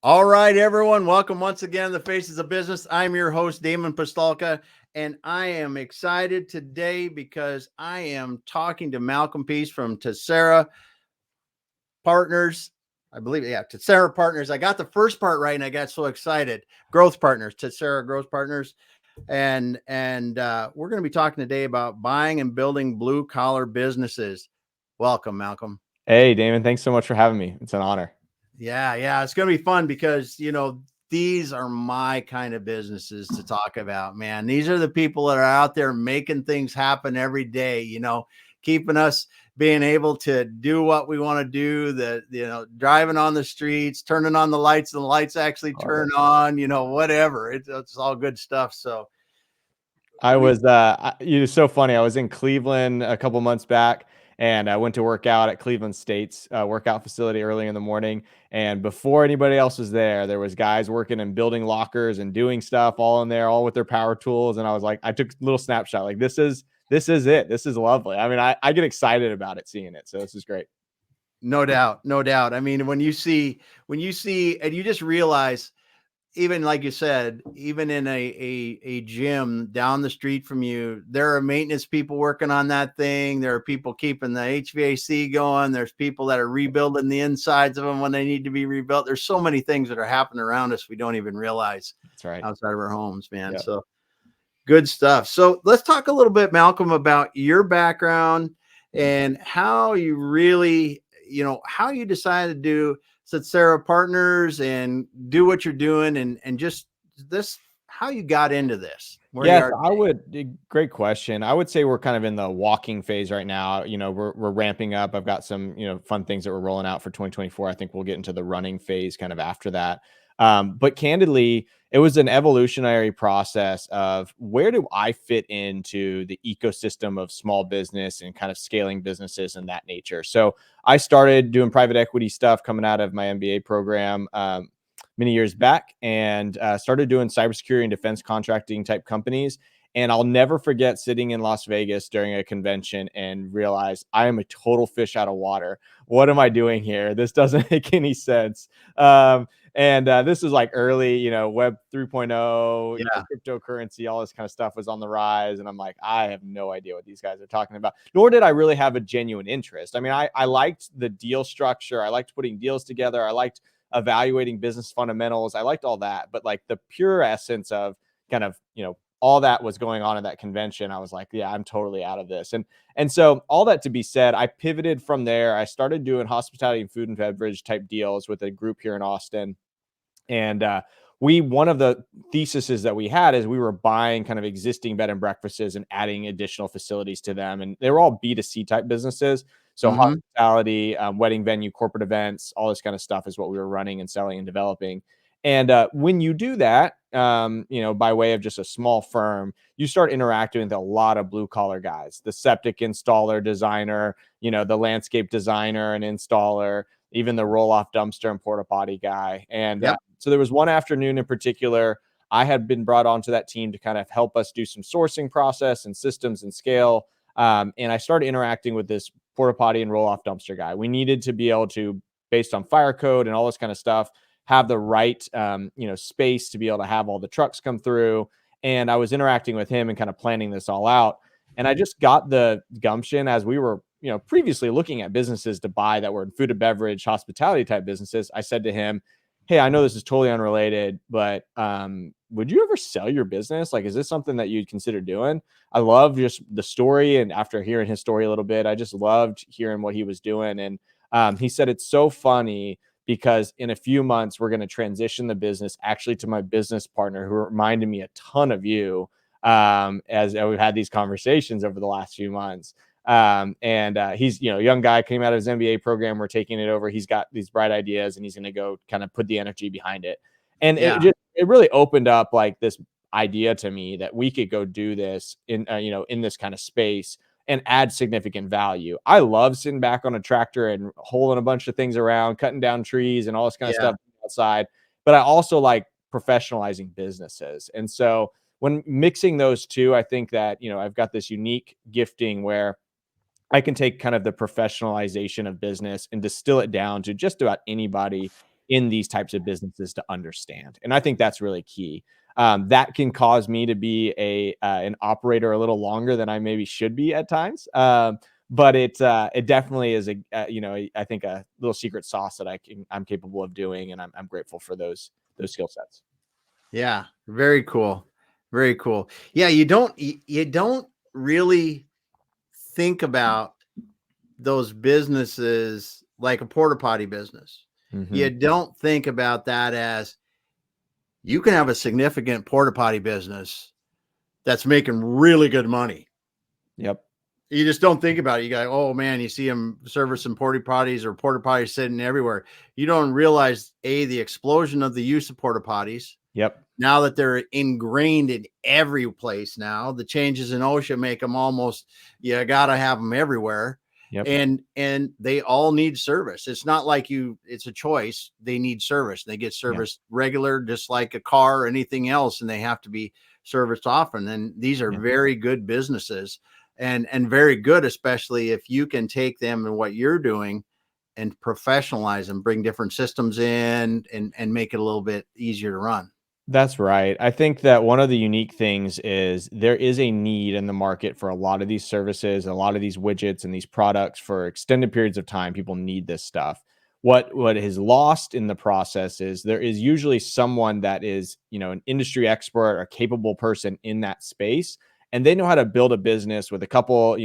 All right, everyone. Welcome once again to the Faces of Business. I'm your host, Damon Pistolka, and I am excited today because I am talking to Malcolm Peace from Tsetserra Partners. I believe, yeah, Tsetserra Partners. I got the first part right, and I got so excited. Growth Partners, Tsetserra Growth Partners, and we're going to be talking today about buying and building blue collar businesses. Welcome, Malcolm. Hey, Damon, thanks so much for having me. It's an honor. Yeah, it's going to be fun because, these are my kind of businesses to talk about, man. These are the people that are out there making things happen every day, keeping us being able to do what we want to do, driving on the streets, turning on the lights and the lights actually Love turn it. on, whatever. It's all good stuff. So I we, was, it was so funny. I was in Cleveland a couple months back, and I went to work out at Cleveland State's workout facility early in the morning. And before anybody else was there was guys working and building lockers and doing stuff all in there, all with their power tools. And I was like, I took a little snapshot. Like this is it. This is lovely. I mean, I get excited about it, seeing it. So this is great. no doubt, no doubt. I mean, when you see, and you just realize, even like you said, even in a gym down the street from you, there are maintenance people working on that thing. There are people keeping the HVAC going. There's people that are rebuilding the insides of them when they need to be rebuilt. There's so many things that are happening around us we don't even realize That's right. outside of our homes, man. Yep. So good stuff. So let's talk a little bit, Malcolm, about your background and how you really, how you decided to do Tsetserra Partners and do what you're doing, and just this, how you got into this, where you Yes, are I today. would. Great question. I would say we're kind of in the walking phase right now. We're ramping up. I've got some, fun things that we're rolling out for 2024. I think we'll get into the running phase kind of after that. But candidly, it was an evolutionary process of where do I fit into the ecosystem of small business and kind of scaling businesses and that nature. So I started doing private equity stuff coming out of my MBA program. Many years back, and started doing cybersecurity and defense contracting type companies. And I'll never forget sitting in Las Vegas during a convention and realize I am a total fish out of water. What am I doing here? This doesn't make any sense. And this is like early, Web 3.0, Yeah, cryptocurrency, all this kind of stuff was on the rise. And I'm like, I have no idea what these guys are talking about. Nor did I really have a genuine interest. I mean, I liked the deal structure. I liked putting deals together. I liked evaluating business fundamentals. I liked all that, but like the pure essence of kind of, all that was going on in that convention, I was like, yeah, I'm totally out of this. And so all that to be said, I pivoted from there. I started doing hospitality and food and beverage type deals with a group here in Austin. And one of the theses that we had is we were buying kind of existing bed and breakfasts and adding additional facilities to them. And they were all B2C type businesses. So mm-hmm. hospitality, wedding venue, corporate events, all this kind of stuff is what we were running and selling and developing. And when you do that, by way of just a small firm, you start interacting with a lot of blue collar guys, the septic installer, designer, the landscape designer and installer, even the roll off dumpster and porta potty guy. And Yep. so there was one afternoon in particular, I had been brought onto that team to kind of help us do some sourcing process and systems and scale. And I started interacting with this porta potty and roll off dumpster guy. We needed to be able to, based on fire code and all this kind of stuff, have the right, space to be able to have all the trucks come through. And I was interacting with him and kind of planning this all out. And I just got the gumption as we were, previously looking at businesses to buy that were in food and beverage, hospitality type businesses. I said to him, hey, I know this is totally unrelated, but would you ever sell your business? Like, is this something that you'd consider doing? I love just the story. And after hearing his story a little bit, I just loved hearing what he was doing. And he said, it's so funny because in a few months, we're going to transition the business actually to my business partner who reminded me a ton of you as we've had these conversations over the last few months. And he's, a young guy, came out of his MBA program. We're taking it over. He's got these bright ideas and he's going to go kind of put the energy behind it. And Yeah. it really opened up like this idea to me that we could go do this in, in this kind of space and add significant value. I love sitting back on a tractor and hauling a bunch of things around, cutting down trees and all this kind of Yeah. stuff outside. But I also like professionalizing businesses. And so when mixing those two, I think that, I've got this unique gifting where I can take kind of the professionalization of business and distill it down to just about anybody in these types of businesses to understand. And I think that's really key. That can cause me to be an operator a little longer than I maybe should be at times. But it definitely is I think a little secret sauce that I'm capable of doing, and I'm grateful for those skill sets. Yeah, very cool. Very cool. Yeah, you don't really think about those businesses like a porta potty business. You don't think about that as you can have a significant porta potty business that's making really good money. Yep. You just don't think about it. You go, oh man, you see them servicing porta potties or porta potties sitting everywhere. You don't realize the explosion of the use of porta potties. Yep. Now that they're ingrained in every place now, the changes in OSHA make them almost, you got to have them everywhere. Yep. And they all need service. It's not like it's a choice. They need service. They get serviced regular, just like a car or anything else, and they have to be serviced often. And these are very good businesses and very good, especially if you can take them and what you're doing and professionalize them, bring different systems in and make it a little bit easier to run. That's right. I think that one of the unique things is there is a need in the market for a lot of these services, a lot of these widgets and these products for extended periods of time. People need this stuff. What is lost in the process is there is usually someone that is, an industry expert or capable person in that space, and they know how to build a business with a couple,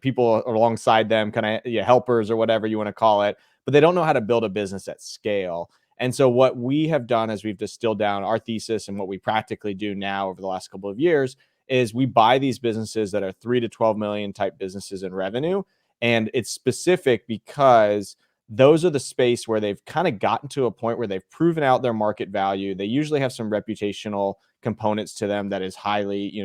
people alongside them, kind of helpers or whatever you want to call it, but they don't know how to build a business at scale. And so what we have done is we've distilled down our thesis, and what we practically do now over the last couple of years is we buy these businesses that are 3 to 12 million type businesses in revenue. And it's specific because those are the space where they've kind of gotten to a point where they've proven out their market value. They usually have some reputational components to them that is highly,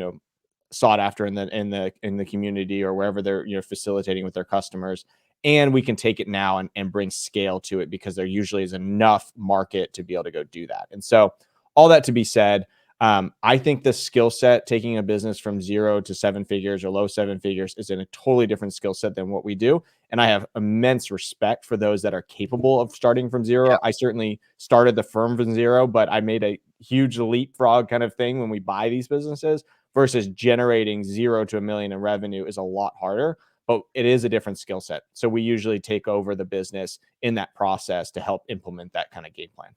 sought after in the community or wherever they're facilitating with their customers, and we can take it now and bring scale to it because there usually is enough market to be able to go do that. And so all that to be said, I think the skill set, taking a business from 0 to 7 figures or low 7 figures, is in a totally different skill set than what we do. And I have immense respect for those that are capable of starting from 0. Yep. I certainly started the firm from 0, but I made a huge leapfrog kind of thing when we buy these businesses versus generating 0 to $1 million in revenue is a lot harder, but it is a different skill set. So we usually take over the business in that process to help implement that kind of game plan.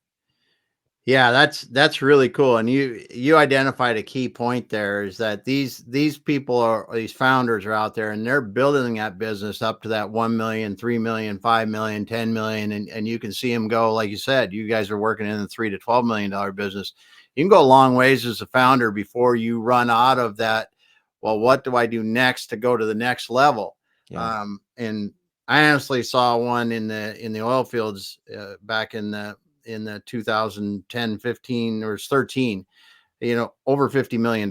Yeah, that's really cool. And you identified a key point there, is that these people these founders are out there and they're building that business up to that 1 million, 3 million, 5 million, 10 million. And you can see them go, like you said, you guys are working in the $3 to $12 million business. You can go a long ways as a founder before you run out of that. Well, what do I do next to go to the next level? Yeah. And I honestly saw one in the oil fields back in the 2010, 15 or 13, over $50 million.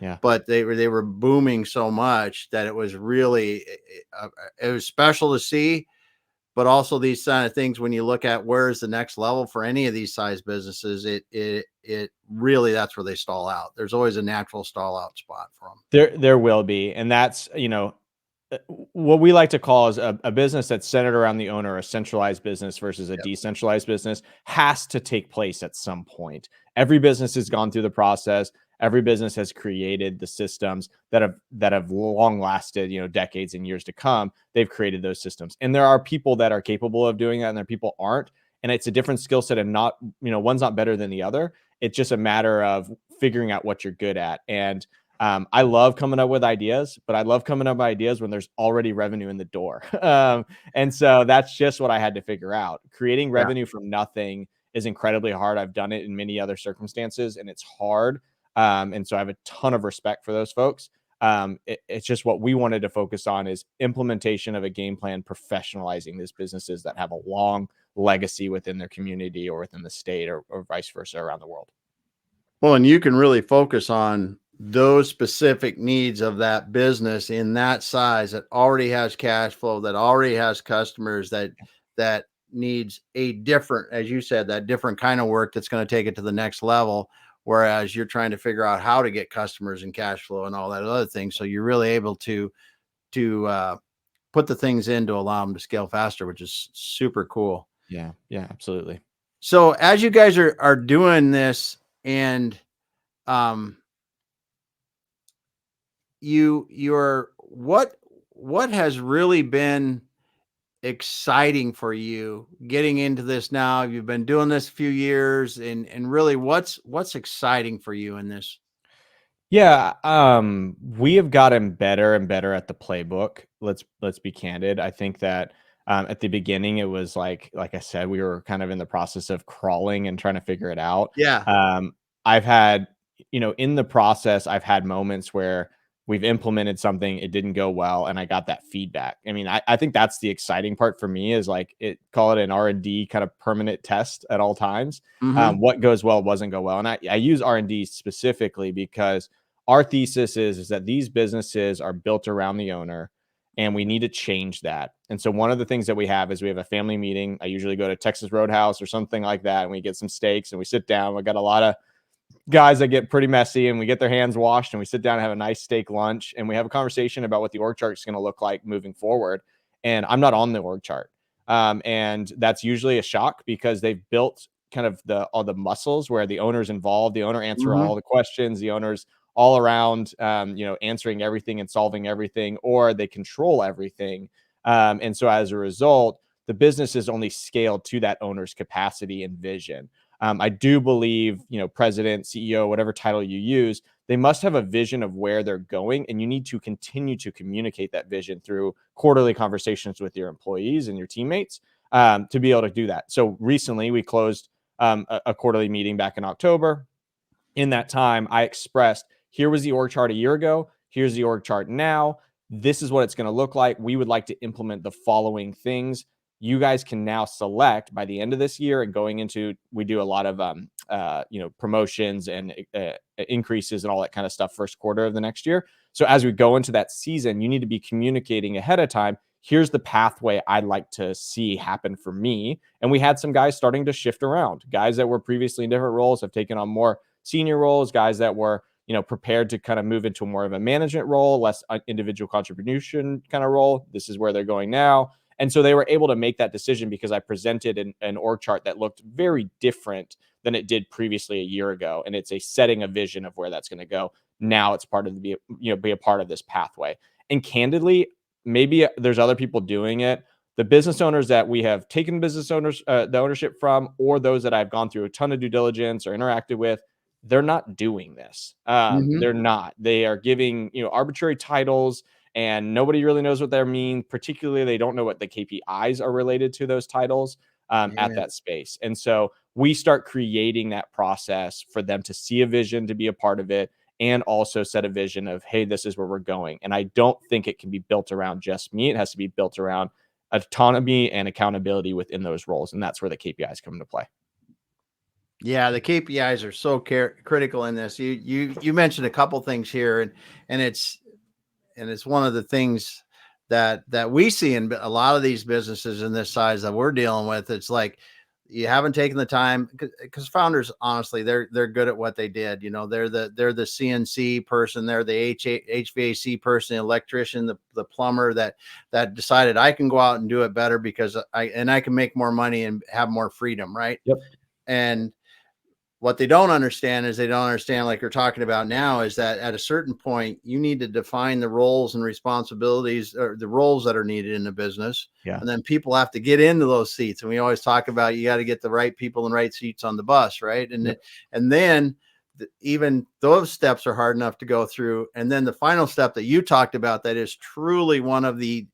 Yeah. But they were booming so much that it was really, it was special to see. But also these kind of things, when you look at where is the next level for any of these size businesses, it really, that's where they stall out. There's always a natural stall out spot for them. There will be. And that's, what we like to call is a business that's centered around the owner, a centralized business versus a decentralized business, has to take place at some point. Every business has gone through the process. Every business has created the systems that have long lasted, decades and years to come. They've created those systems. And there are people that are capable of doing that, and there are people aren't. And it's a different skill set, and not, one's not better than the other. It's just a matter of figuring out what you're good at. And I love coming up with ideas, but I love coming up with ideas when there's already revenue in the door. And so that's just what I had to figure out. Creating revenue from nothing is incredibly hard. I've done it in many other circumstances, and it's hard. And so I have a ton of respect for those folks. It's just what we wanted to focus on is implementation of a game plan, professionalizing these businesses that have a long legacy within their community or within the state or vice versa around the world. Well, and you can really focus on those specific needs of that business in that size that already has cash flow, that already has customers, that needs a different, as you said, that different kind of work that's going to take it to the next level. Whereas you're trying to figure out how to get customers and cash flow and all that other thing. So you're really able to put the things in to allow them to scale faster, which is super cool. Yeah, absolutely. So as you guys are doing this, and um you're what has really been exciting for you getting into this now? You've been doing this a few years, and really what's exciting for you in this? Yeah, we have gotten better and better at the playbook. Let's be candid. I think that at the beginning it was like I said, we were kind of in the process of crawling and trying to figure it out. Yeah. I've had, in the process, I've had moments where we've implemented something, it didn't go well, and I got that feedback. I mean, I think that's the exciting part for me is like call it an R&D kind of permanent test at all times. Mhm. What goes well wasn't go well, and I use R&D specifically because our thesis is that these businesses are built around the owner and we need to change that. And so one of the things that we have is we have a family meeting. I usually go to Texas Roadhouse or something like that, and we get some steaks and we sit down. We got a lot of guys that get pretty messy, and we get their hands washed and we sit down and have a nice steak lunch, and we have a conversation about what the org chart is going to look like moving forward. And I'm not on the org chart. And that's usually a shock because they've built kind of all the muscles where the owner's involved, the owner answer Mhm. all the questions, the owner's all around, answering everything and solving everything, or they control everything. And so as a result, the business is only scaled to that owner's capacity and vision. I do believe, president, CEO, whatever title you use, they must have a vision of where they're going, and you need to continue to communicate that vision through quarterly conversations with your employees and your teammates to be able to do that. So recently, we closed a quarterly meeting back in October. In that time, I expressed, here was the org chart a year ago. Here's the org chart now. This is what it's going to look like. We would like to implement the following things. You guys can now select by the end of this year and going into, we do a lot of, promotions and increases and all that kind of stuff first quarter of the next year. So as we go into that season, you need to be communicating ahead of time. Here's the pathway I'd like to see happen for me. And we had some guys starting to shift around. Guys that were previously in different roles have taken on more senior roles, guys that were, prepared to kind of move into more of a management role, less individual contribution kind of role. This is where they're going now. And so they were able to make that decision because I presented an org chart that looked very different than it did previously a year ago. And it's a setting a vision of where that's going to go. Now it's part of be a part of this pathway. And candidly, maybe there's other people doing it. The business owners that we have taken the ownership from, or those that I've gone through a ton of due diligence or interacted with, they're not doing this. Mhm. They're not. They are giving, arbitrary titles, and nobody really knows what they mean. Particularly, they don't know what the KPIs are related to those titles at Yeah. that space. And so we start creating that process for them to see a vision, to be a part of it, and also set a vision of, hey, this is where we're going. And I don't think it can be built around just me. It has to be built around autonomy and accountability within those roles. And that's where the KPIs come into play. Yeah, the KPIs are so critical in this. You mentioned a couple things here, and it's one of the things that we see in a lot of these businesses in this size that we're dealing with. It's like you haven't taken the time, because founders, honestly, they're good at what they did. They're the CNC person, they're the HVAC person, the electrician, the plumber that decided I can go out and do it better because I can make more money and have more freedom, right? Yep. And what they don't understand is they don't understand, like you're talking about now, is that at a certain point, you need to define the roles and responsibilities, or the roles that are needed in the business. Yeah. And then people have to get into those seats. And we always talk about, you got to get the right people in the right seats on the bus. Right. Yep. And then even those steps are hard enough to go through. And then the final step that you talked about, that is truly one of the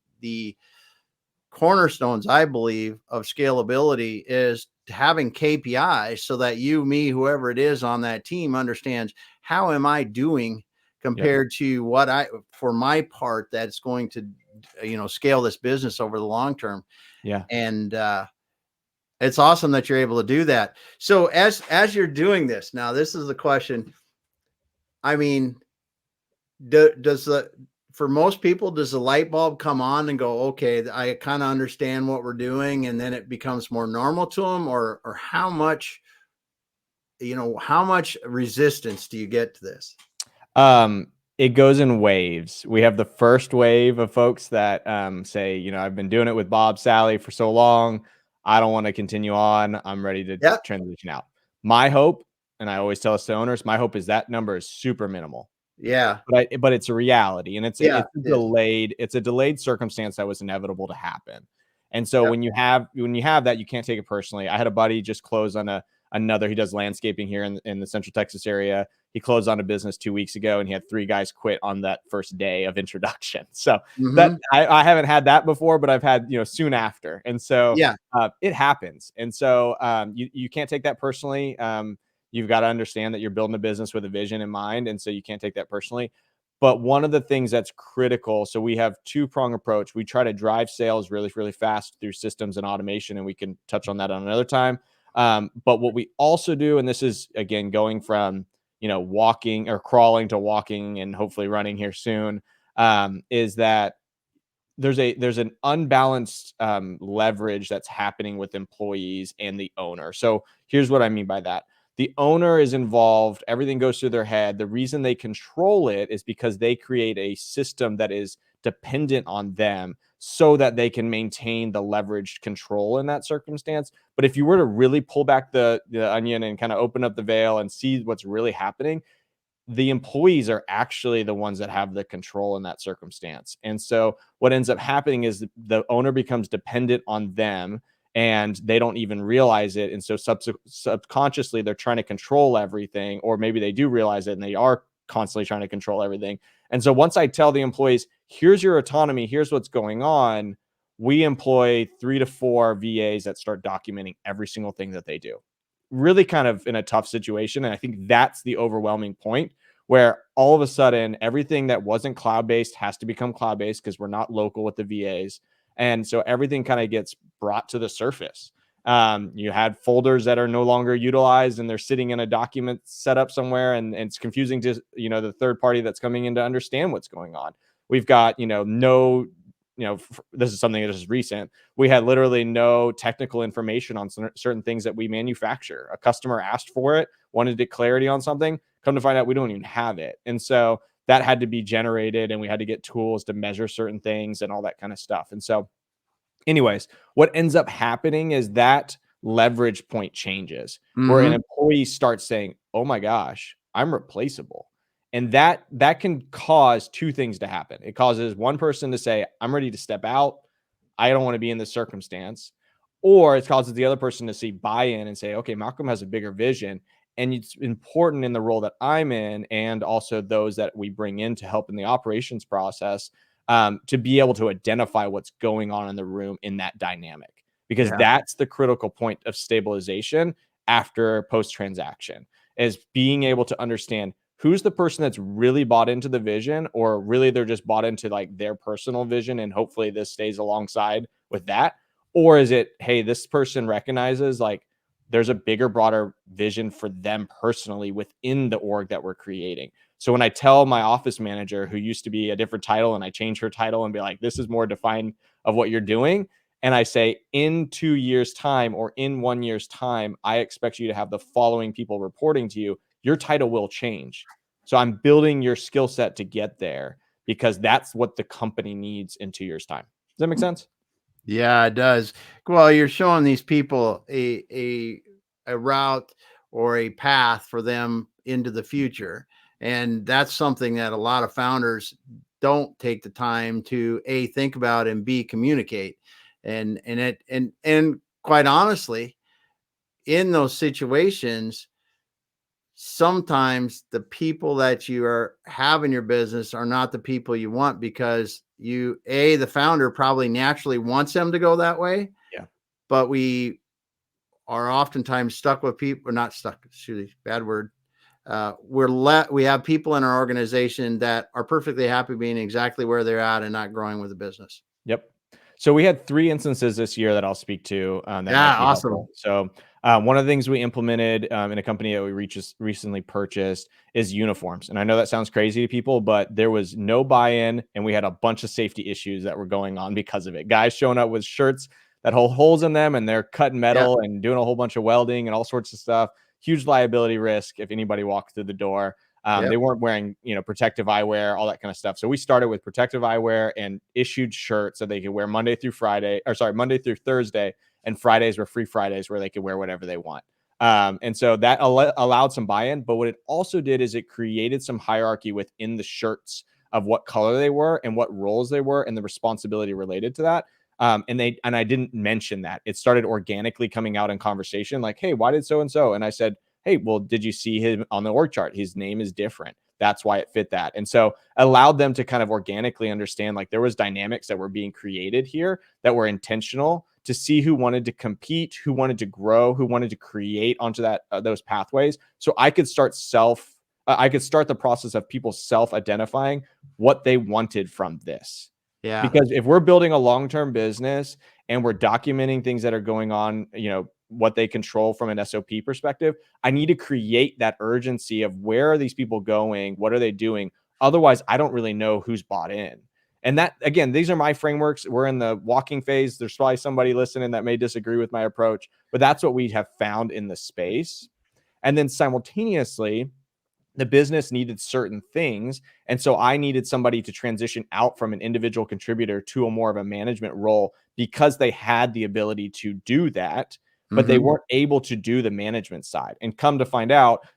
cornerstones, I believe, of scalability, is having KPIs so that you, me, whoever it is on that team understands, how am I doing Yep. compared to what for my part, that's going to, scale this business over the long term. Yeah. And it's awesome that you're able to do that. So as you're doing this now, this is the question. I mean, does the for most people, does the light bulb come on and go, okay, I kind of understand what we're doing, and then it becomes more normal to them? Or how much resistance do you get to this? Um, it goes in waves. We have the first wave of folks that say, I've been doing it with Bob, Sally for so long. I don't want to continue on. I'm ready to Yeah. transition out. My hope, and I always tell us to owners, my hope is that number is super minimal. Yeah. But it's a reality, and it's Yeah. It is. a delayed circumstance that was inevitable to happen. And so Yep. when you have that, you can't take it personally. I had a buddy just close on another. He does landscaping here in the Central Texas area. He closed on a business 2 weeks ago, and he had 3 guys quit on that first day of introduction. So that Hmm. I haven't had that before, but I've had soon after, and so Yeah. it happens. And so you can't take that personally. You've got to understand that you're building a business with a vision in mind, and so you can't take that personally. But one of the things that's critical, so we have two-prong approach. We try to drive sales really, really fast through systems and automation, and we can touch on that on another time. But what we also do, and this is again going from walking or crawling to walking and hopefully running here soon, is that there's an unbalanced leverage that's happening with employees and the owner. So here's what I mean by that. The owner is involved, everything goes through their head. The reason they control it is because they create a system that is dependent on them so that they can maintain the leveraged control in that circumstance. But if you were to really pull back the onion and kind of open up the veil and see what's really happening, the employees are actually the ones that have the control in that circumstance. And so what ends up happening is the owner becomes dependent on them, and they don't even realize it. And so subconsciously they're trying to control everything, or maybe they do realize it and they are constantly trying to control everything. And so once I tell the employees, here's your autonomy, here's what's going on, we employ 3 to 4 VAs that start documenting every single thing that they do. Really kind of in a tough situation. And I think that's the overwhelming point, where all of a sudden everything that wasn't cloud-based has to become cloud-based because we're not local with the VAs. And so everything kind of gets brought to the surface. You had folders that are no longer utilized, and they're sitting in a document set up somewhere, and it's confusing to the third party that's coming in to understand what's going on. We've got no this is something that is recent. We had literally no technical information on certain things that we manufacture. A customer asked for it, wanted to get clarity on something. Come to find out, we don't even have it. And so that had to be generated, and we had to get tools to measure certain things and all that kind of stuff. And so, anyways, what ends up happening is that leverage point changes, where an Hmm. employee starts saying, "Oh my gosh, I'm replaceable." And that can cause two things to happen. It causes one person to say, "I'm ready to step out. I don't want to be in this circumstance." Or it causes the other person to see buy-in and say, "Okay, Malcolm has a bigger vision, and it's important in the role that I'm in, and also those that we bring in to help in the operations process, to be able to identify what's going on in the room in that dynamic, because Yeah. that's the critical point of stabilization after post-transaction, is being able to understand who's the person that's really bought into the vision, or really they're just bought into like their personal vision, and hopefully this stays alongside with that. Or is it, hey, this person recognizes like there's a bigger, broader vision for them personally within the org that we're creating. So when I tell my office manager, who used to be a different title, and I change her title and be like, this is more defined of what you're doing, and I say, in 2 years' time or in 1 year's time, I expect you to have the following people reporting to you, your title will change. So I'm building your skill set to get there, because that's what the company needs in 2 years' time. Does that make sense? Yeah, it does. Well, you're showing these people a route or a path for them into the future. And that's something that a lot of founders don't take the time to A, think about, and B, communicate. And quite honestly, in those situations, sometimes the people that you are have in your business are not the people you want, because the founder probably naturally wants them to go that way, Yeah. but we are oftentimes stuck with people, or not stuck, excuse me, bad word. We have people in our organization that are perfectly happy being exactly where they're at and not growing with the business. Yep. So we had 3 instances this year that I'll speak to, that might Yeah, be awesome. helpful. So, one of the things we implemented, in a company that we recently purchased, is uniforms. And I know that sounds crazy to people, but there was no buy-in, and we had a bunch of safety issues that were going on because of it. Guys showing up with shirts that hold holes in them, and they're cutting Yeah, metal and doing a whole bunch of welding and all sorts of stuff. Huge liability risk if anybody walked through the door. yeah, They weren't wearing, protective eyewear, all that kind of stuff. So we started with protective eyewear and issued shirts that they could wear Monday through Thursday, and Fridays were free Fridays where they could wear whatever they want. And so that allowed some buy-in. But what it also did is it created some hierarchy within the shirts of what color they were and what roles they were and the responsibility related to that. And I didn't mention that. It started organically coming out in conversation, like, hey, why did so and so? And I said, hey, well, did you see him on the org chart? His name is different. That's why it fit that. And so allowed them to kind of organically understand, like, there was dynamics that were being created here that were intentional to see who wanted to compete, who wanted to grow, who wanted to create onto that those pathways. So I could start the process of people self-identifying what they wanted from this. Yeah. Because if we're building a long-term business and we're documenting things that are going on, what they control from an SOP perspective, I need to create that urgency of where are these people going? What are they doing? Otherwise, I don't really know who's bought in. And that, again, these are my frameworks. We're in the walking phase. There's probably somebody listening that may disagree with my approach, but that's what we have found in the space. And then simultaneously, the business needed certain things. And so I needed somebody to transition out from an individual contributor to a more of a management role because they had the ability to do that, but they weren't able to do the management side. And come to find out,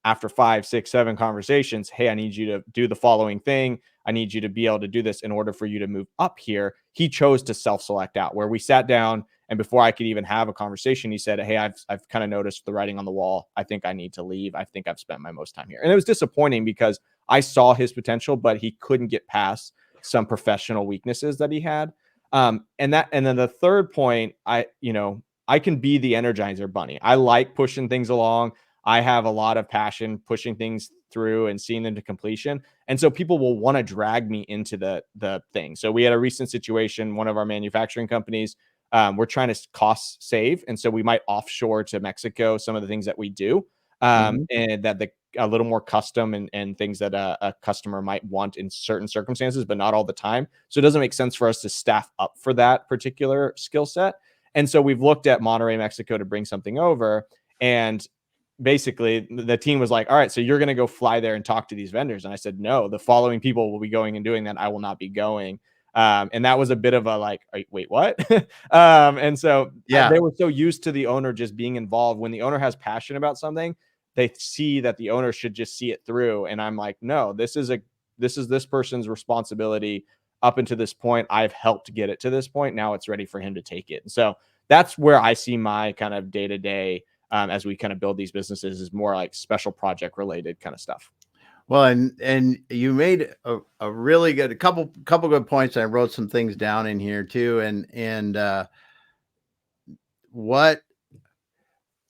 after 5, 6, 7 conversations, hey, I need you to do the following thing. I need you to be able to do this in order for you to move up here. He chose to self-select out, where we sat down, and before I could even have a conversation, he said, hey, I've kind of noticed the writing on the wall. I think I need to leave. I think I've spent my most time here. And it was disappointing because I saw his potential, but he couldn't get past some professional weaknesses that he had. And then the third point, I can be the Energizer Bunny. I like pushing things along. I have a lot of passion pushing things through and seeing them to completion. And so people will want to drag me into the thing. So we had a recent situation, one of our manufacturing companies, we're trying to cost save. And so we might offshore to Mexico some of the things that we do, and that a little more custom and things that a customer might want in certain circumstances, but not all the time. So it doesn't make sense for us to staff up for that particular skill set. And so we've looked at Monterrey, Mexico to bring something over. And basically the team was like, all right, so you're going to go fly there and talk to these vendors. And I said, no, the following people will be going and doing that. I will not be going. And that was a bit of a like, wait, what? And so they were so used to the owner just being involved. When the owner has passion about something, they see that the owner should just see it through. And I'm like, no, this is this person's responsibility up until this point. I've helped get it to this point. Now it's ready for him to take it. And so that's where I see my kind of day-to-day as we kind of build these businesses is more like special project related kind of stuff. Well, and you made a really good, a couple good points. I wrote some things down in here too. And what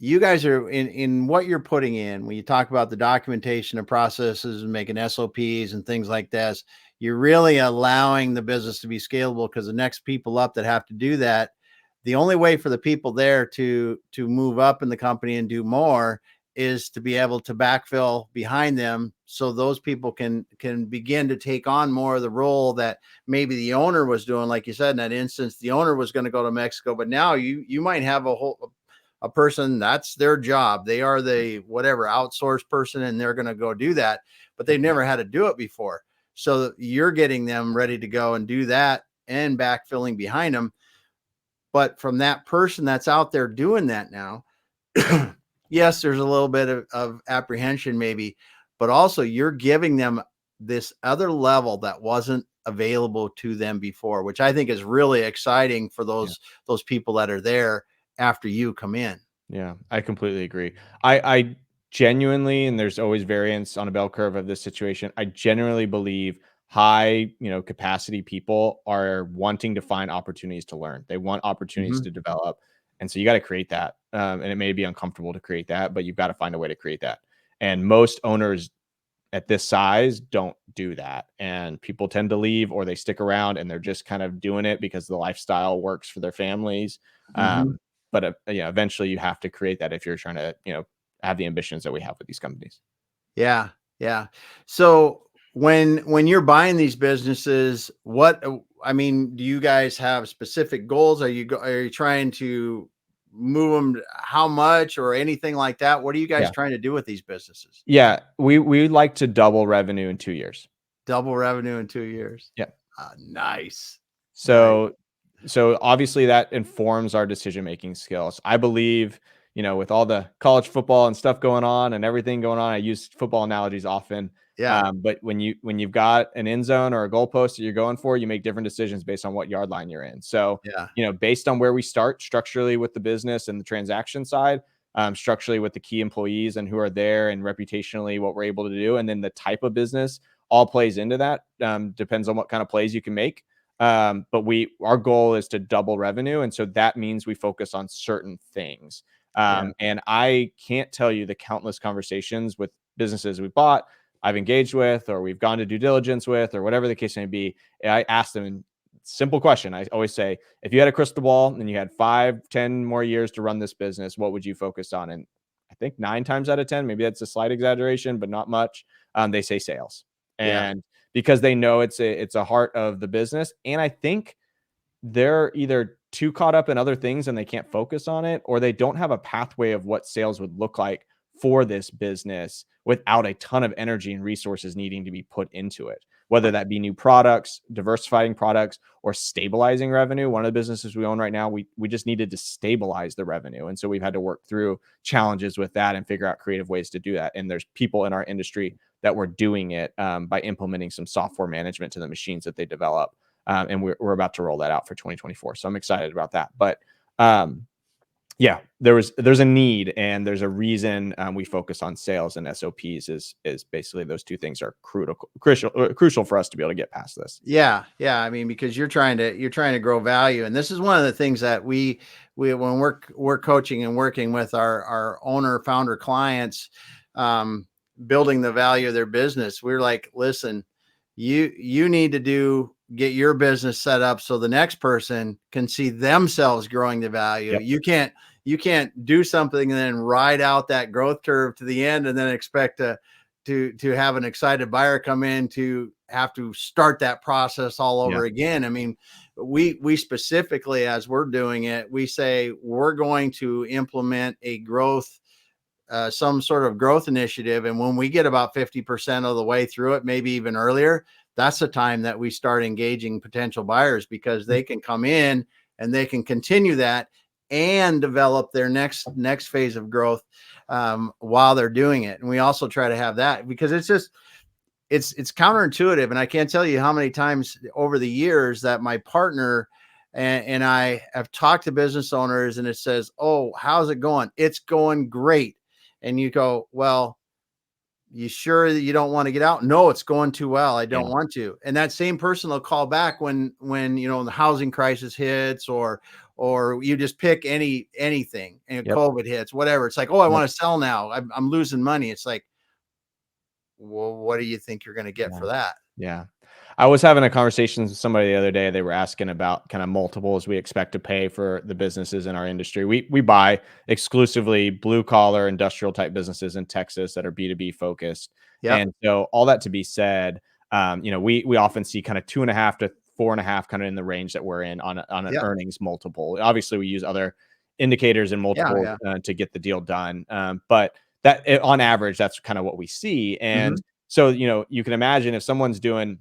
you guys are in what you're putting in, when you talk about the documentation of processes and making SOPs and things like this, you're really allowing the business to be scalable, because the next people up that have to do that, the only way for the people there to move up in the company and do more is to be able to backfill behind them, so those people can begin to take on more of the role that maybe the owner was doing. Like you said, in that instance, the owner was going to go to Mexico, but now you might have a person that's their job. They are the whatever outsourced person, and they're going to go do that, but they've never had to do it before. So you're getting them ready to go and do that and backfilling behind them. But from that person that's out there doing that now, yes, there's a little bit of apprehension maybe, but also you're giving them this other level that wasn't available to them before, which I think is really exciting for those people that are there after you come in. Yeah, I completely agree. I genuinely, and there's always variance on a bell curve of this situation, I genuinely believe high, capacity people are wanting to find opportunities to learn. They want opportunities to develop. And so you got to create that. And it may be uncomfortable to create that, but you've got to find a way to create that. And most owners at this size don't do that. And people tend to leave, or they stick around and they're just kind of doing it because the lifestyle works for their families. But eventually you have to create that if you're trying to, have the ambitions that we have with these companies. Yeah. Yeah. So when you're buying these businesses, do you guys have specific goals? Are you trying to move them how much or anything like that? What are you guys trying to do with these businesses? Yeah, we like to double revenue in 2 years. Double revenue in 2 years. Yeah. Nice. So So obviously that informs our decision-making skills. I believe, with all the college football and stuff going on and everything going on, I use football analogies often. Yeah. But when you've got an end zone or a goalpost that you're going for, you make different decisions based on what yard line you're in. So, Yeah. based on where we start structurally with the business and the transaction side, structurally with the key employees and who are there, and reputationally what we're able to do, and then the type of business all plays into that. Depends on what kind of plays you can make. But our goal is to double revenue. And so that means we focus on certain things. Yeah. And I can't tell you the countless conversations with businesses we bought, I've engaged with, or we've gone to due diligence with, or whatever the case may be. I ask them simple question. I always say, if you had a crystal ball and you had 5, 10 more years to run this business, what would you focus on? And I think 9 times out of 10, maybe that's a slight exaggeration, but not much. They say sales. Yeah. And because they know it's a heart of the business. And I think they're either too caught up in other things and they can't focus on it, or they don't have a pathway of what sales would look like for this business without a ton of energy and resources needing to be put into it, whether that be new products, diversifying products, or stabilizing revenue. One of the businesses we own right now, we just needed to stabilize the revenue. And so we've had to work through challenges with that and figure out creative ways to do that. And there's people in our industry that were doing it by implementing some software management to the machines that they develop. And we're about to roll that out for 2024. So I'm excited about that. But yeah, there's a need and there's a reason we focus on sales and SOPs is basically those two things are crucial for us to be able to get past this. Yeah. Yeah. I mean, because you're trying to grow value. And this is one of the things that we when we're coaching and working with our owner founder clients, building the value of their business. We're like, listen, you need to get your business set up so the next person can see themselves growing the value. Yep. You can't do something and then ride out that growth curve to the end and then expect to have an excited buyer come in to have to start that process all over again. I mean, we specifically, as we're doing it, we say we're going to implement a growth some sort of growth initiative. And when we get about 50% of the way through it, maybe even earlier, that's the time that we start engaging potential buyers, because they can come in and they can continue that and develop their next phase of growth while they're doing it. And we also try to have that, because it's counterintuitive. And I can't tell you how many times over the years that my partner and I have talked to business owners and it says, "Oh, how's it going?" "It's going great." And you go, "Well, you sure that you don't want to get out?" "No, it's going too well. I don't want to." And that same person will call back when the housing crisis hits, or you just pick anything, and COVID hits, whatever. It's like, "Oh, I want to sell now. I'm losing money." It's like, well, what do you think you're going to get for that? Yeah. I was having a conversation with somebody the other day. They were asking about kind of multiples we expect to pay for the businesses in our industry. We buy exclusively blue collar industrial type businesses in Texas that are B2B focused. Yep. And so all that to be said, we often see kind of 2.5 to 4.5 kind of in the range that we're in on an earnings multiple. Obviously we use other indicators and multiples to get the deal done. But on average, that's kind of what we see. And so, you can imagine if someone's doing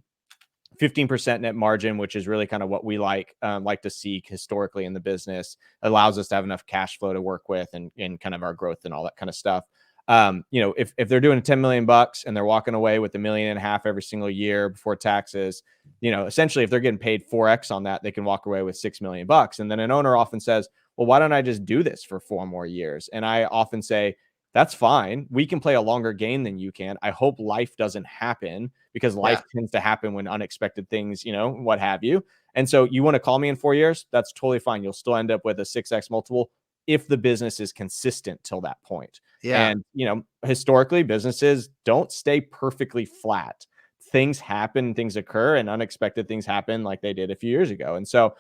15% net margin, which is really kind of what we like to see historically in the business, allows us to have enough cash flow to work with and kind of our growth and all that kind of stuff. If they're doing $10 million and they're walking away with $1.5 million every single year before taxes, essentially if they're getting paid 4x on that, they can walk away with $6 million. And then an owner often says, "Well, why don't I just do this for 4 more years?" And I often say, that's fine. We can play a longer game than you can. I hope life doesn't happen, because life tends to happen when unexpected things, what have you. And so you want to call me in 4 years? That's totally fine. You'll still end up with a 6x multiple if the business is consistent till that point. Yeah. And, historically, businesses don't stay perfectly flat. Things happen, things occur, and unexpected things happen like they did a few years ago. And so,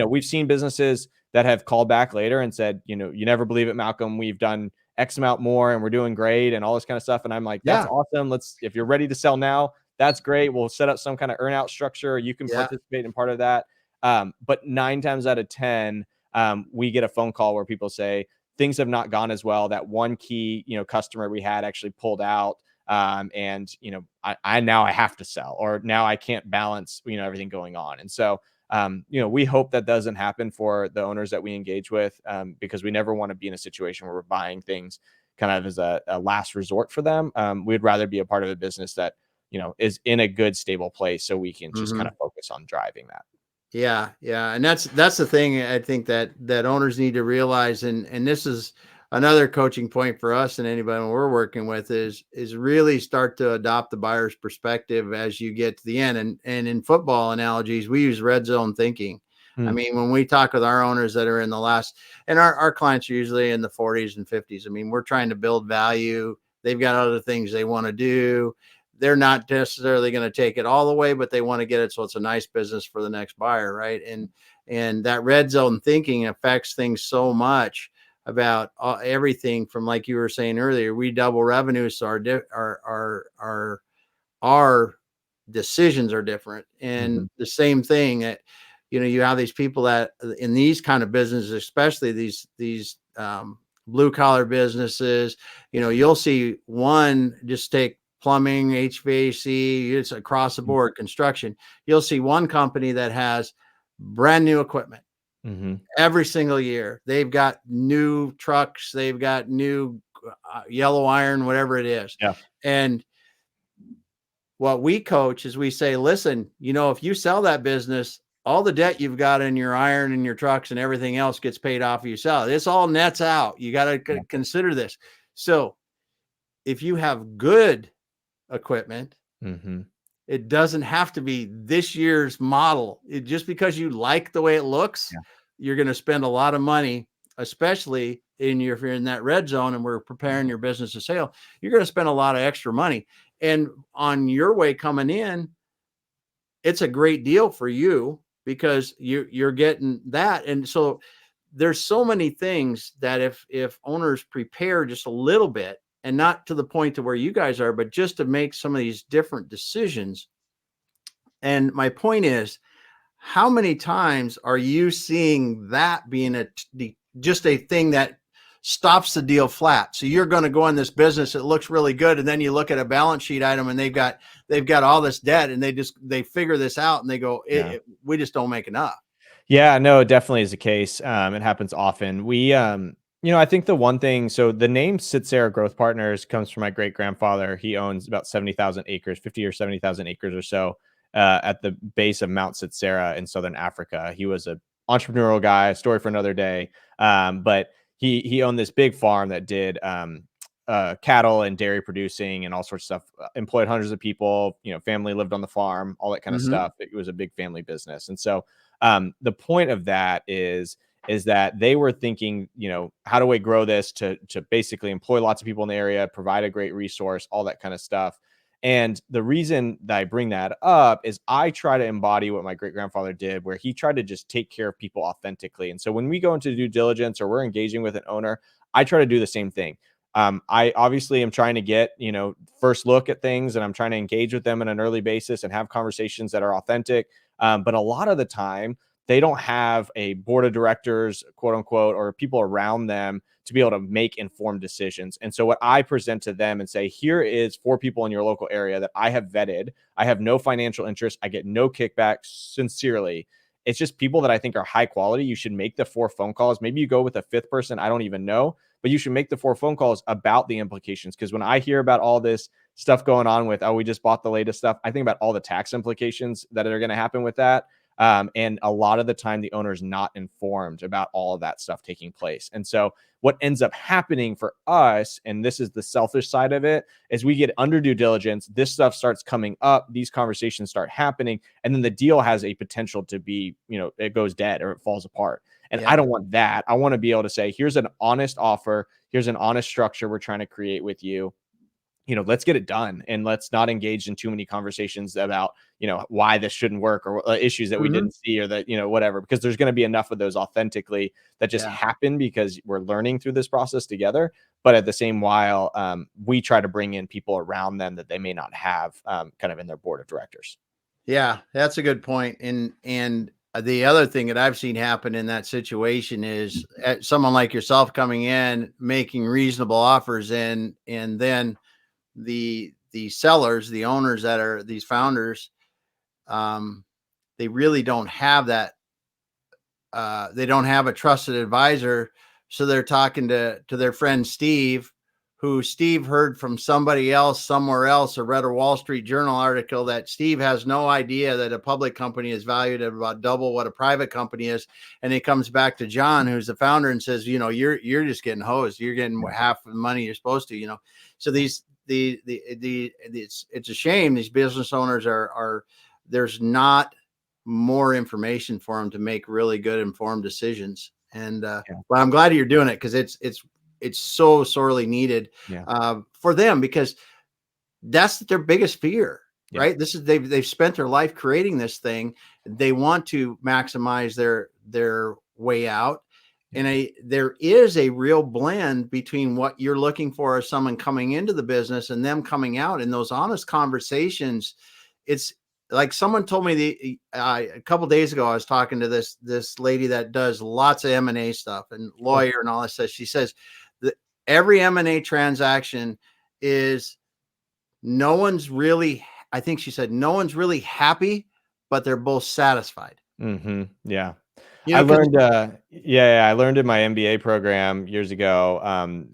we've seen businesses that have called back later and said, "You never believe it, Malcolm. We've done X amount more and we're doing great," and all this kind of stuff. And I'm like, that's awesome. If you're ready to sell now, that's great. We'll set up some kind of earn out structure. You can participate in part of that. But 9 times out of 10, we get a phone call where people say things have not gone as well. That one key, customer we had actually pulled out. And I now I have to sell, or now I can't balance, everything going on. And so, We hope that doesn't happen for the owners that we engage with, because we never want to be in a situation where we're buying things kind of as a last resort for them. We'd rather be a part of a business that, is in a good, stable place so we can just kind of focus on driving that. Yeah, yeah, and that's the thing I think that owners need to realize, and this is another coaching point for us and anybody we're working with is really start to adopt the buyer's perspective as you get to the end. And in football analogies, we use red zone thinking. I mean, when we talk with our owners that are in the last, and our clients are usually in the 40s and 50s. I mean, we're trying to build value. They've got other things they want to do. They're not necessarily going to take it all the way, but they want to get it so it's a nice business for the next buyer, right? And that red zone thinking affects things so much about everything from, like you were saying earlier, we double revenue, so our decisions are different. And the same thing that you have these people that in these kind of businesses, especially these blue collar businesses, you'll see one just take plumbing, HVAC, it's across the board, construction. You'll see one company that has brand new equipment every single year. They've got new trucks, they've got new yellow iron, whatever it is. Yeah. And what we coach is we say, listen, if you sell that business, all the debt you've got in your iron and your trucks and everything else gets paid off of you sell. This all nets out. You got to consider this. So if you have good equipment, it doesn't have to be this year's model. Just because you like the way it looks, you're going to spend a lot of money, especially if you're in that red zone and we're preparing your business to sale, you're going to spend a lot of extra money. And on your way coming in, it's a great deal for you because you're getting that. And so there's so many things that if owners prepare just a little bit, and not to the point to where you guys are, but just to make some of these different decisions. And my point is, how many times are you seeing that being just a thing that stops the deal flat? So you're going to go in this business, it looks really good, and then you look at a balance sheet item and they've got all this debt, and they figure this out and they go, we just don't make enough. Yeah, no, it definitely is the case. It happens often. I think the one thing, so the name Tsetserra Growth Partners comes from my great grandfather. He owns about 70,000 acres, 50 or 70,000 acres or so, at the base of Mount Tsetserra in Southern Africa. He was an entrepreneurial guy, story for another day. But he owned this big farm that did cattle and dairy producing and all sorts of stuff, employed hundreds of people, family lived on the farm, all that kind of stuff. It was a big family business. And so the point of that is that they were thinking, how do we grow this to basically employ lots of people in the area, provide a great resource, all that kind of stuff. And the reason that I bring that up is I try to embody what my great grandfather did, where he tried to just take care of people authentically. And so when we go into due diligence or we're engaging with an owner, I try to do the same thing. I obviously am trying to get, first look at things, and I'm trying to engage with them on an early basis and have conversations that are authentic. But a lot of the time, they don't have a board of directors, quote unquote, or people around them to be able to make informed decisions. And so what I present to them and say, here is 4 people in your local area that I have vetted. I have no financial interest. I get no kickback, sincerely. It's just people that I think are high quality. You should make the 4 phone calls. Maybe you go with a 5th person, I don't even know, but you should make the 4 phone calls about the implications. Because when I hear about all this stuff going on with, we just bought the latest stuff, I think about all the tax implications that are going to happen with that. And a lot of the time, the owner is not informed about all of that stuff taking place. And so what ends up happening for us, and this is the selfish side of it, is we get under due diligence. This stuff starts coming up. These conversations start happening. And then the deal has a potential to be, it goes dead or it falls apart. And I don't want that. I want to be able to say, here's an honest offer. Here's an honest structure we're trying to create with you. Let's get it done, and let's not engage in too many conversations about, why this shouldn't work, or issues that we didn't see, or that, whatever, because there's going to be enough of those authentically that just happen because we're learning through this process together. But at the same while, we try to bring in people around them that they may not have kind of in their board of directors. Yeah, that's a good point. And the other thing that I've seen happen in that situation is someone like yourself coming in, making reasonable offers, and then the sellers, the owners that are these founders, they really don't have that. They don't have a trusted advisor, so they're talking to their friend Steve, who Steve heard from somebody else somewhere else, or read a Wall Street Journal article that Steve has no idea that a public company is valued at about double what a private company is. And it comes back to John, who's the founder, and says, you're just getting hosed. You're getting half the money you're supposed to. So it's a shame these business owners are there's not more information for them to make really good informed decisions. And but I'm glad you're doing it, because it's so sorely needed for them, because that's their biggest fear, right? This is they've spent their life creating this thing. They want to maximize their way out. And there is a real blend between what you're looking for as someone coming into the business and them coming out in those honest conversations. It's like someone told me a couple of days ago, I was talking to this lady that does lots of M&A stuff and lawyer and all that stuff. She says that every M&A transaction is I think she said, no one's really happy, but they're both satisfied. Mm-hmm. Yeah. I learned, I learned in my MBA program years ago,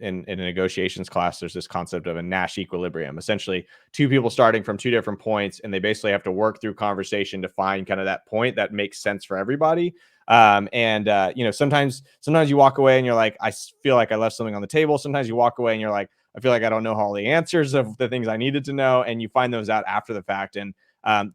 in a negotiations class, there's this concept of a Nash Equilibrium. Essentially, two people starting from two different points, and they basically have to work through conversation to find kind of that point that makes sense for everybody. Sometimes you walk away and you're like, I feel like I left something on the table. Sometimes you walk away and you're like, I feel like I don't know all the answers of the things I needed to know, and you find those out after the fact. And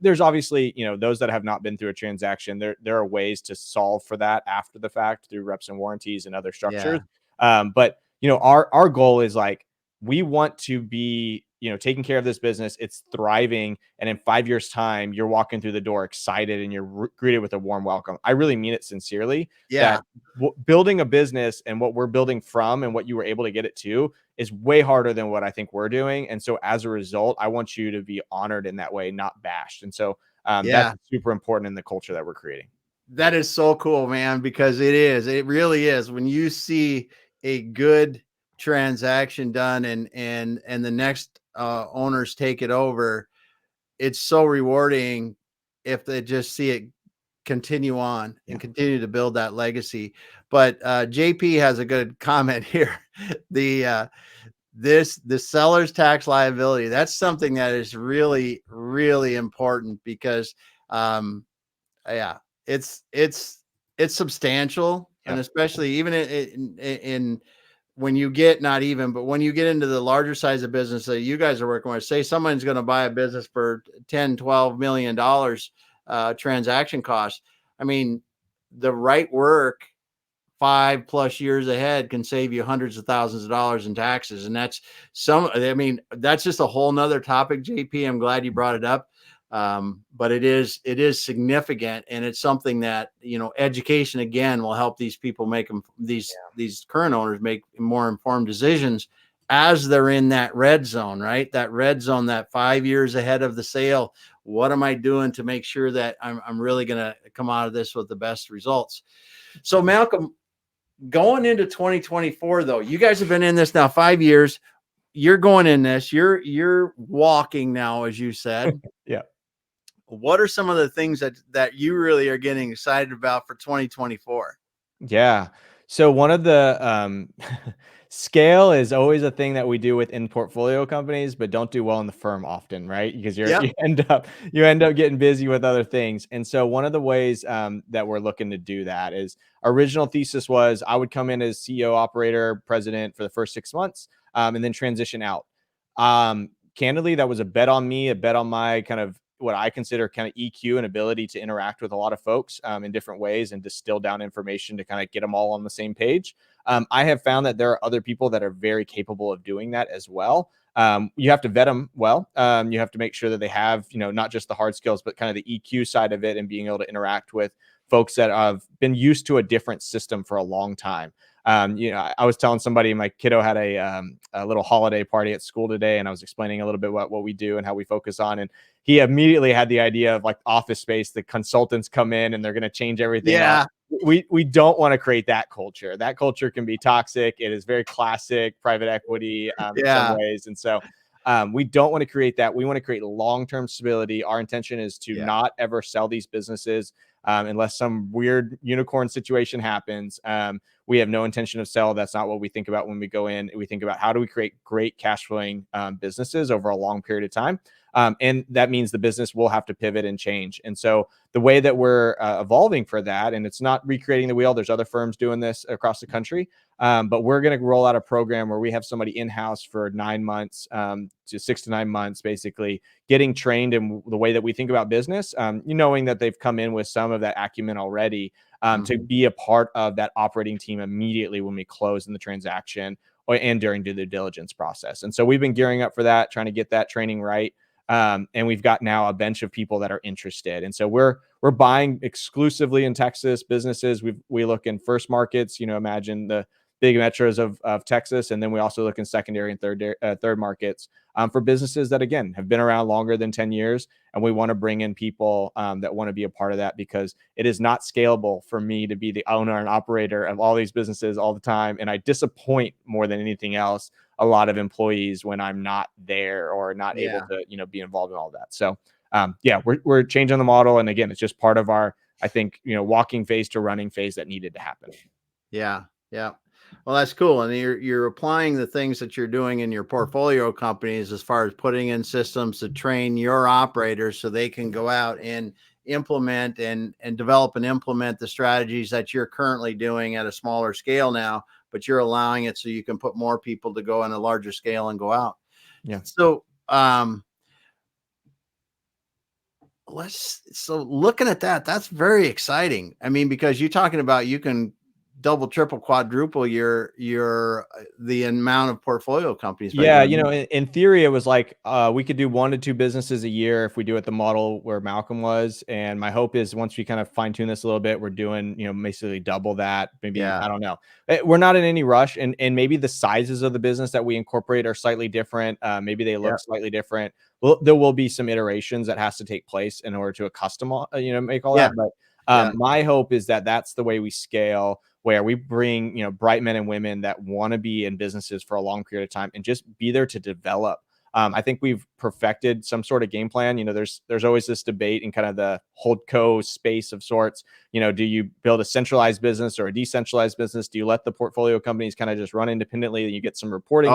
there's obviously, those that have not been through a transaction, there are ways to solve for that after the fact through reps and warranties and other structures. But our goal is like, we want to be, taking care of this business. It's thriving. And in 5 years' time, you're walking through the door excited and you're greeted with a warm welcome. I really mean it sincerely. Yeah. That building a business and what we're building from and what you were able to get it to is way harder than what I think we're doing. And so as a result, I want you to be honored in that way, not bashed. And so that's super important in the culture that we're creating. That is so cool, man, because it really is. When you see a good transaction done and the next owners take it over, it's so rewarding if they just see it continue on and continue to build that legacy. But JP has a good comment here. The seller's tax liability, that's something that is really, really important, because it's substantial. And especially even in when you get when you get into the larger size of business that you guys are working with, say someone's going to buy a business for 10, $12 million transaction costs. I mean, the right work 5+ years ahead can save you hundreds of thousands of dollars in taxes. And that's just a whole nother topic, JP. I'm glad you brought it up. But it is significant, and it's something that, education again will help these people make these current owners make more informed decisions as they're in that red zone, right? That red zone, that 5 years ahead of the sale. What am I doing to make sure that I'm really going to come out of this with the best results? So Malcolm, going into 2024, though, you guys have been in this now 5 years. You're going in this. You're walking now, as you said. Yeah. What are some of the things that you really are getting excited about for 2024? Yeah. So one of the scale is always a thing that we do within portfolio companies, but don't do well in the firm often, right? Because you end up getting busy with other things. And so one of the ways that we're looking to do that is, our original thesis was I would come in as CEO, operator, president for the first 6 months, and then transition out. Candidly, that was a bet on me, a bet on my kind of what I consider kind of EQ and ability to interact with a lot of folks in different ways and distill down information to kind of get them all on the same page. I have found that there are other people that are very capable of doing that as well. You have to vet them well. You have to make sure that they have, not just the hard skills, but kind of the EQ side of it and being able to interact with folks that have been used to a different system for a long time. I was telling somebody, my kiddo had a little holiday party at school today, and I was explaining a little bit what we do and how we focus on. And he immediately had the idea of like Office Space, the consultants come in and they're going to change everything. Yeah. We don't want to create that culture. That culture can be toxic. It is very classic private equity in some ways. And so We don't want to create that. We want to create long-term stability. Our intention is to not ever sell these businesses unless some weird unicorn situation happens. We have no intention of sell. That's not what we think about when we go in. We think about how do we create great cash flowing businesses over a long period of time. And that means the business will have to pivot and change. And so the way that we're evolving for that, and it's not recreating the wheel, there's other firms doing this across the country, but we're going to roll out a program where we have somebody in-house for 9 months to 6 to 9 months, basically getting trained in the way that we think about business, knowing that they've come in with some of that acumen already, to be a part of that operating team immediately when we close in the transaction and during the due diligence process. And so we've been gearing up for that, trying to get that training right. And we've got now a bench of people that are interested. And so we're buying exclusively in Texas businesses. We look in first markets, imagine the big metros of Texas. And then we also look in secondary and third markets for businesses that, again, have been around longer than 10 years. And we want to bring in people that want to be a part of that, because it is not scalable for me to be the owner and operator of all these businesses all the time. And I disappoint more than anything else a lot of employees when I'm not there or not able to, be involved in all of that. So we're changing the model. And again, it's just part of our, I think, walking phase to running phase that needed to happen. Yeah. Yeah. Well, that's cool. And you're applying the things that you're doing in your portfolio companies as far as putting in systems to train your operators so they can go out and implement and develop and implement the strategies that you're currently doing at a smaller scale now, but you're allowing it so you can put more people to go on a larger scale and go out. Yeah. So, looking at that, that's very exciting. I mean, because you're talking about you can double, triple, quadruple the amount of portfolio companies. Yeah, in theory, it was like we could do 1 to 2 businesses a year if we do it the model where Malcolm was. And my hope is once we kind of fine tune this a little bit, we're doing basically double that. Maybe I don't know. We're not in any rush, and maybe the sizes of the business that we incorporate are slightly different. Maybe they look slightly different. Well, there will be some iterations that has to take place in order to make all that. But my hope is that that's the way we scale, where we bring, bright men and women that want to be in businesses for a long period of time and just be there to develop. I think we've perfected some sort of game plan. There's always this debate in kind of the holdco space of sorts. Do you build a centralized business or a decentralized business? Do you let the portfolio companies kind of just run independently and you get some reporting?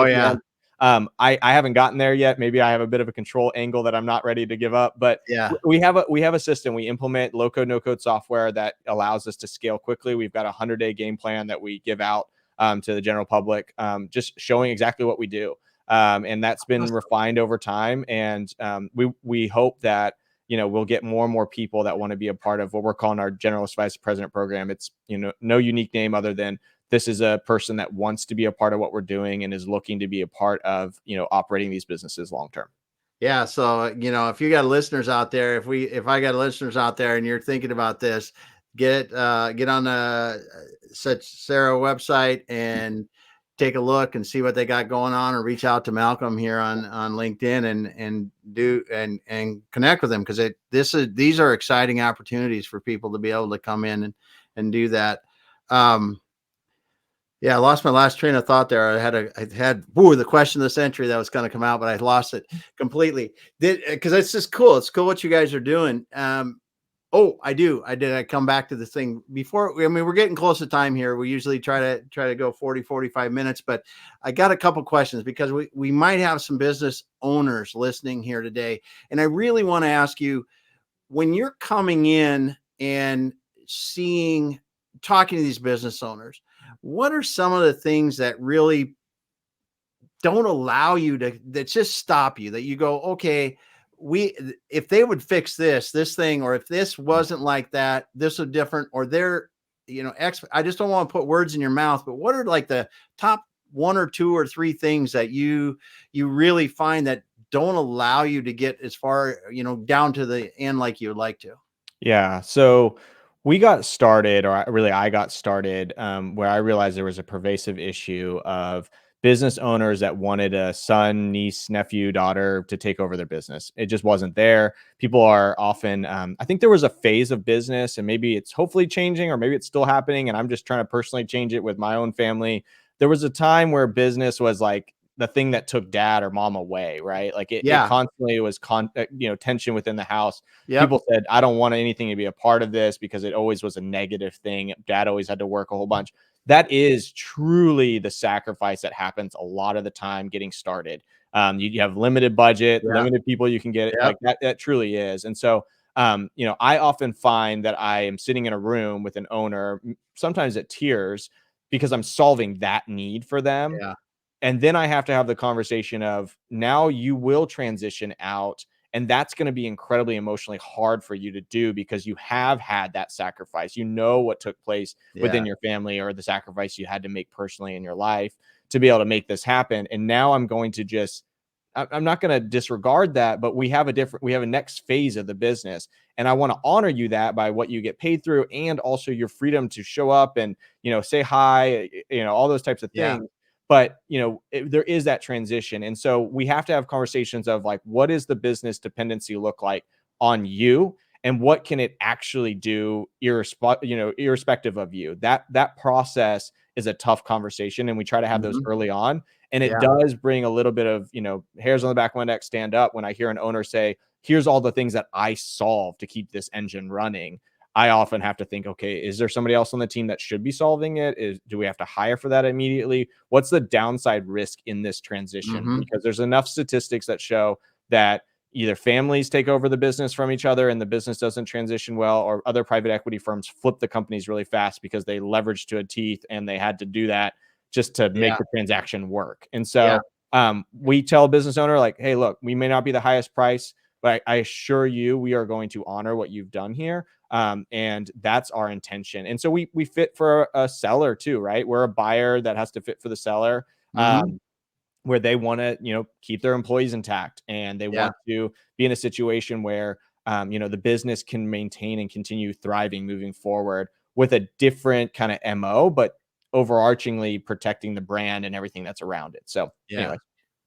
I haven't gotten there yet. Maybe I have a bit of a control angle that I'm not ready to give up, but we have a system. We implement low code, no code software that allows us to scale quickly. We've got a 100-day game plan that we give out to the general public, just showing exactly what we do. And that's been refined over time. And we hope that, we'll get more and more people that want to be a part of what we're calling our generalist vice president program. It's, no unique name other than this is a person that wants to be a part of what we're doing and is looking to be a part of, operating these businesses long term. Yeah. So, if you got listeners out there, if I got listeners out there and you're thinking about this, get on the Tsetserra website and take a look and see what they got going on, or reach out to Malcolm here on LinkedIn and connect with them. Cause these are exciting opportunities for people to be able to come in and do that. I lost my last train of thought there. I had the question of the century that was going to come out, but I lost it completely. Because it's just cool. It's cool what you guys are doing. I do. I come back to this thing before. I mean, we're getting close to time here. We usually try to go 40, 45 minutes, but I got a couple questions because we might have some business owners listening here today. And I really want to ask you, when you're coming in and talking to these business owners, what are some of the things that really don't allow you that just stop you, that you go, okay, if they would fix this thing, or if this wasn't like that, this would different, or they're, I just don't want to put words in your mouth, but what are like the top 1 or 2 or 3 things that you really find that don't allow you to get as far, down to the end like you would like to? Yeah. So we got started, I got started where I realized there was a pervasive issue of business owners that wanted a son, niece, nephew, daughter to take over their business. It just wasn't there. People are often, I think there was a phase of business, and maybe it's hopefully changing, or maybe it's still happening, and I'm just trying to personally change it with my own family. There was a time where business was like the thing that took dad or mom away, right? Like it Yeah. constantly was tension within the house. Yep. People said, I don't want anything to be a part of this because it always was a negative thing. Dad always had to work a whole bunch. That is truly the sacrifice that happens a lot of the time getting started. You have limited budget, Yeah. limited people you can get, Yep. like that truly is. And so, I often find that I am sitting in a room with an owner, sometimes at tears, because I'm solving that need for them. Yeah. And then I have to have the conversation of, now you will transition out. And that's going to be incredibly emotionally hard for you to do because you have had that sacrifice. You know what took place within Yeah. your family, or the sacrifice you had to make personally in your life to be able to make this happen. And now I'm going to just, I'm not going to disregard that, but we have a next phase of the business. And I want to honor you that by what you get paid through, and also your freedom to show up and, say hi, all those types of Yeah. things. But, there is that transition. And so we have to have conversations of like, what does the business dependency look like on you? And what can it actually do irrespective of you? That process is a tough conversation. And we try to have those Mhm. early on. And it Yeah. does bring a little bit of, hairs on the back of my neck stand up when I hear an owner say, here's all the things that I solve to keep this engine running. I often have to think, okay, is there somebody else on the team that should be solving it? Do we have to hire for that immediately? What's the downside risk in this transition? Mhm. Because there's enough statistics that show that either families take over the business from each other and the business doesn't transition well, or other private equity firms flip the companies really fast because they leveraged to a teeth and they had to do that just to make Yeah. the transaction work. And Yeah. so we tell a business owner, like, hey, look, we may not be the highest price, but I assure you, we are going to honor what you've done here. And that's our intention. And so we fit for a seller too, right? We're a buyer that has to fit for the seller. Mhm. Where they want to, keep their employees intact, and they Yeah. want to be in a situation where, the business can maintain and continue thriving moving forward with a different kind of MO, but overarchingly protecting the brand and everything that's around it. So Yeah. anyway.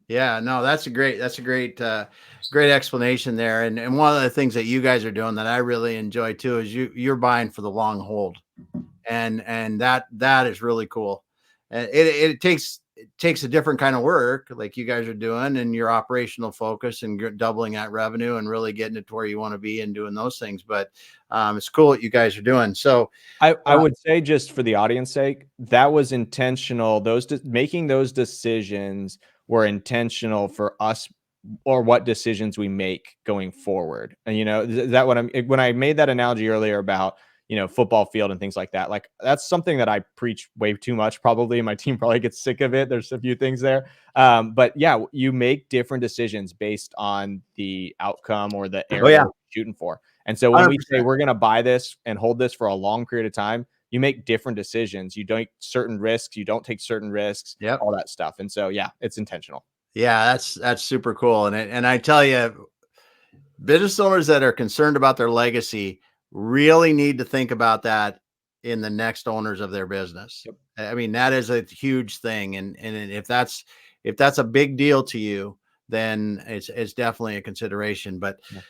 Yeah, no, that's a great explanation there. And one of the things that you guys are doing that I really enjoy too is you're buying for the long hold, and that is really cool. And it takes a different kind of work like you guys are doing, and your operational focus and doubling that revenue and really getting it to where you want to be and doing those things. But it's cool what you guys are doing. So I would say, just for the audience sake, that was intentional. Making those decisions were intentional for us, or what decisions we make going forward. And that when I made that analogy earlier about, football field and things like that, like that's something that I preach way too much. Probably my team probably gets sick of it. There's a few things there. But yeah, you make different decisions based on the outcome or the oh area yeah, you're shooting for. And so when we say 100%. we're going to buy this and hold this for a long period of time, you make different decisions. You don't certain risks, you don't take certain risks, Yep. all that stuff. And so, yeah, it's intentional. Yeah, that's super cool. And I tell you, business owners that are concerned about their legacy really need to think about that in the next owners of their business. Yep. I mean, that is a huge thing. And if that's a big deal to you, then it's definitely a consideration. But Yeah.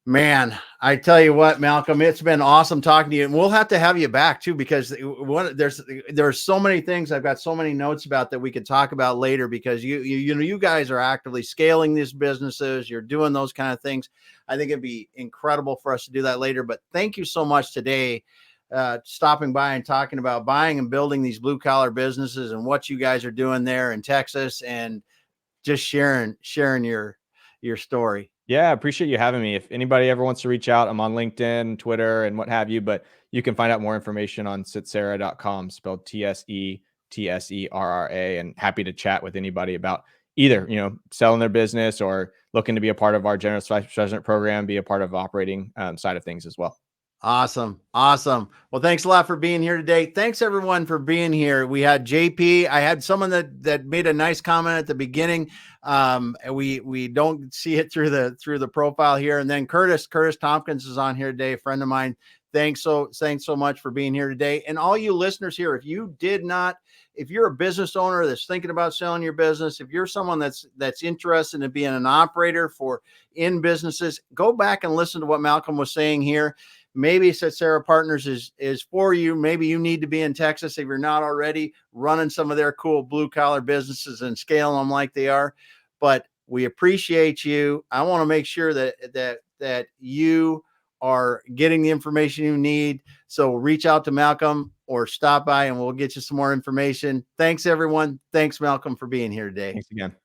man, I tell you what, Malcolm, it's been awesome talking to you, and we'll have to have you back too because there's so many things. I've got so many notes about that we could talk about later because you guys are actively scaling these businesses. You're doing those kind of things. I think it'd be incredible for us to do that later. But thank you so much today, stopping by and talking about buying and building these blue collar businesses and what you guys are doing there in Texas, and just sharing your story. Yeah, I appreciate you having me. If anybody ever wants to reach out, I'm on LinkedIn, Twitter, and what have you, but you can find out more information on tsetserra.com, spelled TSETSERRA, and happy to chat with anybody about either, selling their business or looking to be a part of our generous vice president program, be a part of operating side of things as well. Awesome. Awesome. Well, thanks a lot for being here today. Thanks everyone for being here. We had JP. I had someone that made a nice comment at the beginning. We don't see it through the profile here. And then Curtis Tompkins is on here today, a friend of mine. Thanks so much for being here today. And all you listeners here, if you're a business owner that's thinking about selling your business, if you're someone that's interested in being an operator in businesses, go back and listen to what Malcolm was saying here. maybe Tsetserra Partners is for you. Maybe you need to be in Texas if you're not already running some of their cool blue collar businesses and scaling them like they are. But we appreciate you. I want to make sure that you are getting the information you need. So reach out to Malcolm or stop by and we'll get you some more information. Thanks, everyone. Thanks, Malcolm, for being here today. Thanks again.